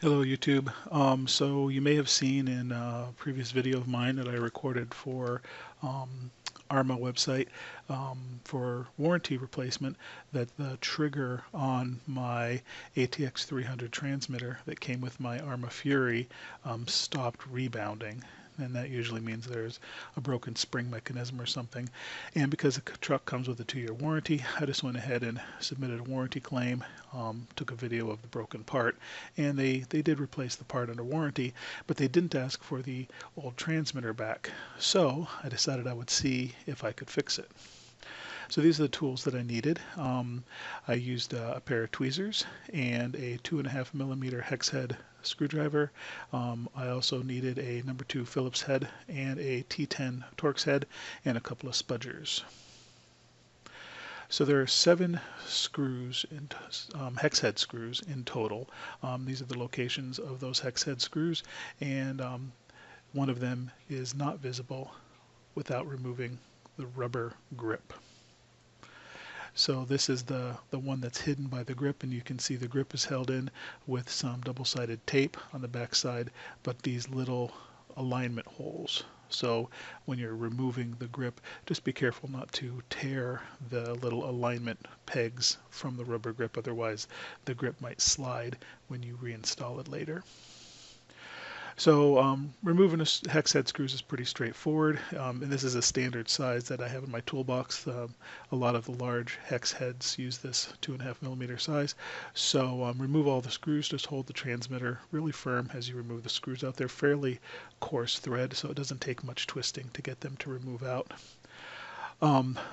Hello YouTube. So you may have seen in a previous video of mine that I recorded for um, Arrma website for warranty replacement that the trigger on my ATX-300 transmitter that came with my Arrma Fury stopped rebounding. And that usually means there's a broken spring mechanism or something. And because the truck comes with a 2-year warranty, I just went ahead and submitted a warranty claim, took a video of the broken part, and they did replace the part under warranty, but they didn't ask for the old transmitter back. So I decided I would see if I could fix it. So these are the tools that I needed. I used a pair of tweezers and a 2.5mm hex head screwdriver. I also needed a number 2 Phillips head and a T10 Torx head and a couple of spudgers. So there are 7 screws, hex head screws in total. These are the locations of those hex head screws, and one of them is not visible without removing the rubber grip. So this is the one that's hidden by the grip, and you can see the grip is held in with some double-sided tape on the back side, but these little alignment holes. So when you're removing the grip, just be careful not to tear the little alignment pegs from the rubber grip, otherwise the grip might slide when you reinstall it later. So removing a hex head screws is pretty straightforward, and this is a standard size that I have in my toolbox. A lot of the large hex heads use this 2.5mm size. So remove all the screws, just hold the transmitter really firm as you remove the screws out. They're fairly coarse thread, so it doesn't take much twisting to get them to remove out.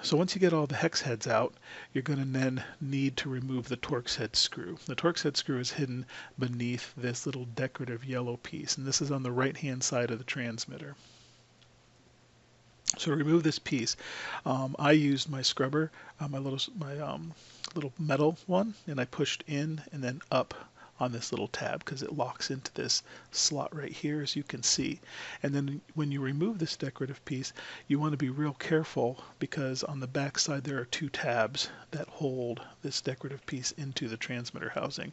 So once you get all the hex heads out, you're going to then need to remove the Torx head screw. The Torx head screw is hidden beneath this little decorative yellow piece, and this is on the right-hand side of the transmitter. So to remove this piece, I used my scrubber, my little metal one, and I pushed in and then up on this little tab because it locks into this slot right here, as you can see. And then when you remove this decorative piece, you want to be real careful because on the back side there are 2 tabs that hold this decorative piece into the transmitter housing.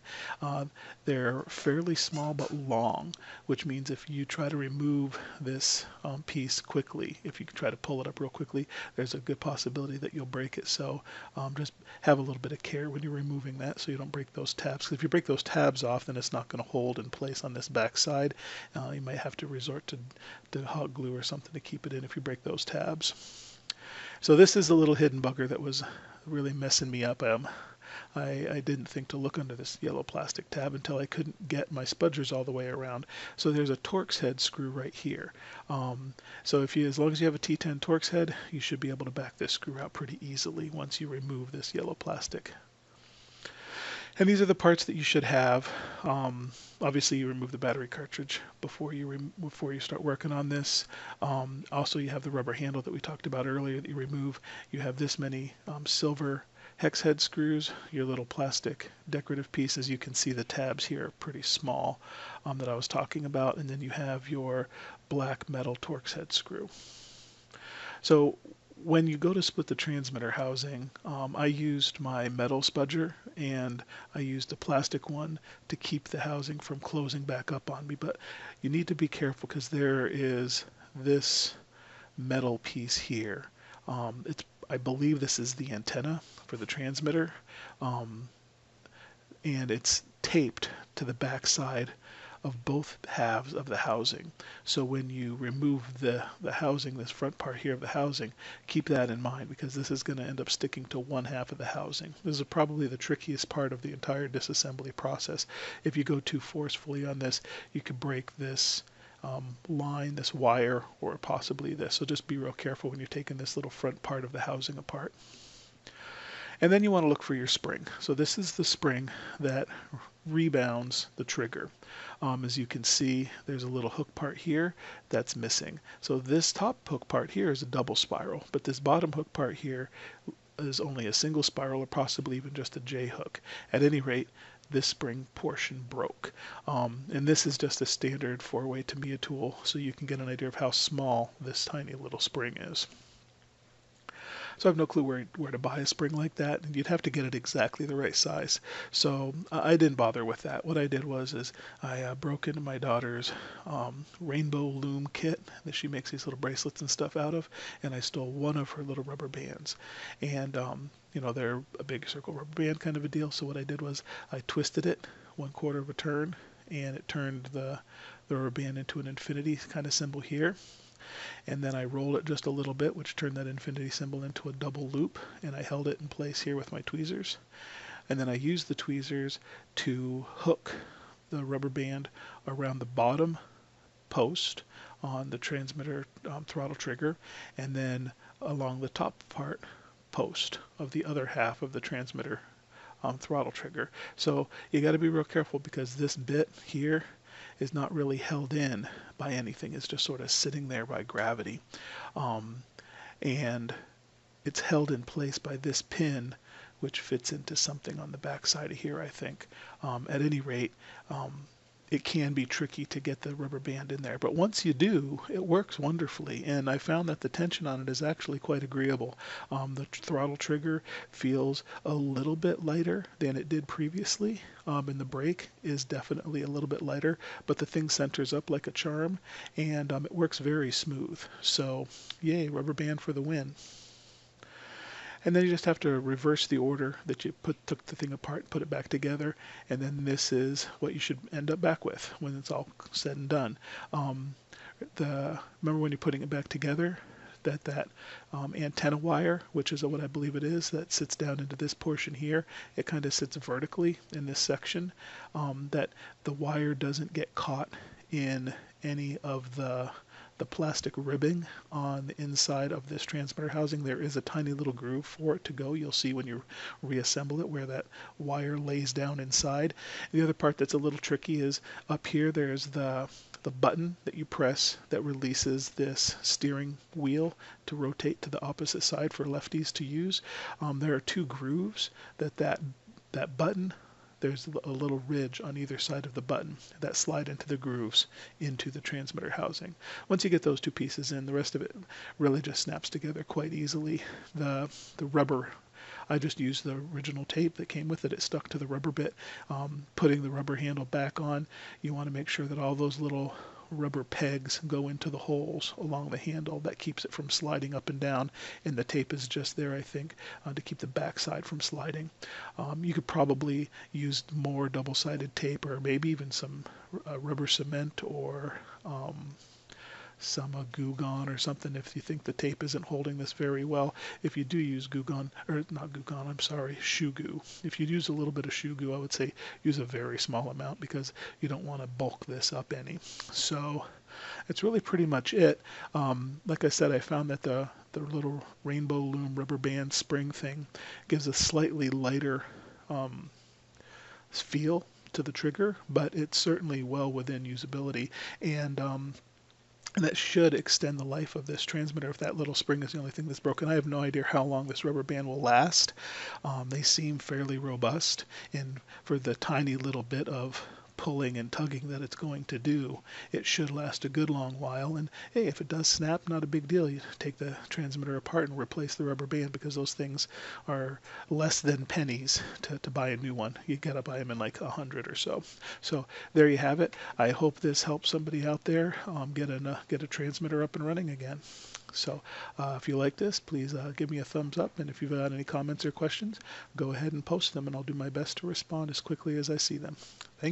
They're fairly small but long, which means if you try to remove this piece quickly, if you try to pull it up real quickly, there's a good possibility that you'll break it. So just have a little bit of care when you're removing that so you don't break those tabs. Because if you break those tabs off, then it's not going to hold in place on this back side. You might have to resort to hot glue or something to keep it in if you break those tabs. So this is a little hidden bugger that was really messing me up. I didn't think to look under this yellow plastic tab until I couldn't get my spudgers all the way around. So there's a Torx head screw right here. So as long as you have a T10 Torx head, you should be able to back this screw out pretty easily once you remove this yellow plastic. And these are the parts that you should have. Obviously, you remove the battery cartridge before you start working on this. Also, you have the rubber handle that we talked about earlier that you remove. You have this many silver hex head screws, your little plastic decorative pieces. You can see the tabs here are pretty small that I was talking about. And then you have your black metal Torx head screw. So when you go to split the transmitter housing, I used my metal spudger and I used a plastic one to keep the housing from closing back up on me. But you need to be careful because there is this metal piece here. I believe this is the antenna for the transmitter, and it's taped to the back side of both halves of the housing. So when you remove the housing, this front part here of the housing, keep that in mind because this is going to end up sticking to one half of the housing. This is probably the trickiest part of the entire disassembly process. If you go too forcefully on this, you could break this line, this wire, or possibly this. So just be real careful when you're taking this little front part of the housing apart. And then you want to look for your spring. So this is the spring that rebounds the trigger. As you can see, there's a little hook part here that's missing. So this top hook part here is a double spiral, but this bottom hook part here is only a single spiral or possibly even just a J hook. At any rate, this spring portion broke. And this is just a standard 4-way Tamiya tool, so you can get an idea of how small this tiny little spring is. So I have no clue where to buy a spring like that, and you'd have to get it exactly the right size. So I didn't bother with that. What I did was I broke into my daughter's rainbow loom kit that she makes these little bracelets and stuff out of, and I stole one of her little rubber bands. And they're a big circle rubber band kind of a deal. So what I did was I twisted it 1/4 of a turn, and it turned the rubber band into an infinity kind of symbol here. And then I rolled it just a little bit, which turned that infinity symbol into a double loop, and I held it in place here with my tweezers. And then I used the tweezers to hook the rubber band around the bottom post on the transmitter throttle trigger, and then along the top part post of the other half of the transmitter throttle trigger. So you got to be real careful, because this bit here is not really held in by anything. It's just sort of sitting there by gravity. And it's held in place by this pin, which fits into something on the back side of here, I think. At any rate, it can be tricky to get the rubber band in there. But once you do, it works wonderfully. And I found that the tension on it is actually quite agreeable. The throttle trigger feels a little bit lighter than it did previously. And the brake is definitely a little bit lighter, but the thing centers up like a charm, and it works very smooth. So yay, rubber band for the win. And then you just have to reverse the order that you took the thing apart, put it back together, and then this is what you should end up back with when it's all said and done. Remember when you're putting it back together, that antenna wire, which is what I believe it is, that sits down into this portion here, it kind of sits vertically in this section, that the wire doesn't get caught in any of the plastic ribbing on the inside of this transmitter housing. There is a tiny little groove for it to go. You'll see when you reassemble it where that wire lays down inside. The other part that's a little tricky is up here there's the button that you press that releases this steering wheel to rotate to the opposite side for lefties to use. There are two grooves that button, there's a little ridge on either side of the button that slide into the grooves into the transmitter housing. Once you get those two pieces in, the rest of it really just snaps together quite easily. The rubber, I just used the original tape that came with it. It stuck to the rubber bit. Putting the rubber handle back on, you want to make sure that all those little rubber pegs go into the holes along the handle. That keeps it from sliding up and down, and the tape is just there, I think, to keep the backside from sliding. You could probably use more double-sided tape, or maybe even some rubber cement, or some Goo Gone or something if you think the tape isn't holding this very well. If you do use Goo Gone, or not Goo Gone, I'm sorry, Shoe Goo. If you use a little bit of Shoe Goo, I would say use a very small amount, because you don't want to bulk this up any. So it's really pretty much it. Like I said, I found that the little rainbow loom rubber band spring thing gives a slightly lighter feel to the trigger, but it's certainly well within usability. And that should extend the life of this transmitter if that little spring is the only thing that's broken. I have no idea how long this rubber band will last. They seem fairly robust, and for the tiny little bit of pulling and tugging that it's going to do, it should last a good long while. And hey, if it does snap, not a big deal. You take the transmitter apart and replace the rubber band, because those things are less than pennies to buy a new one. You gotta buy them in like 100 or so. So there you have it. I hope this helps somebody out there get a transmitter up and running again. So if you like this, please give me a thumbs up, and if you've got any comments or questions, go ahead and post them, and I'll do my best to respond as quickly as I see them. Thank you.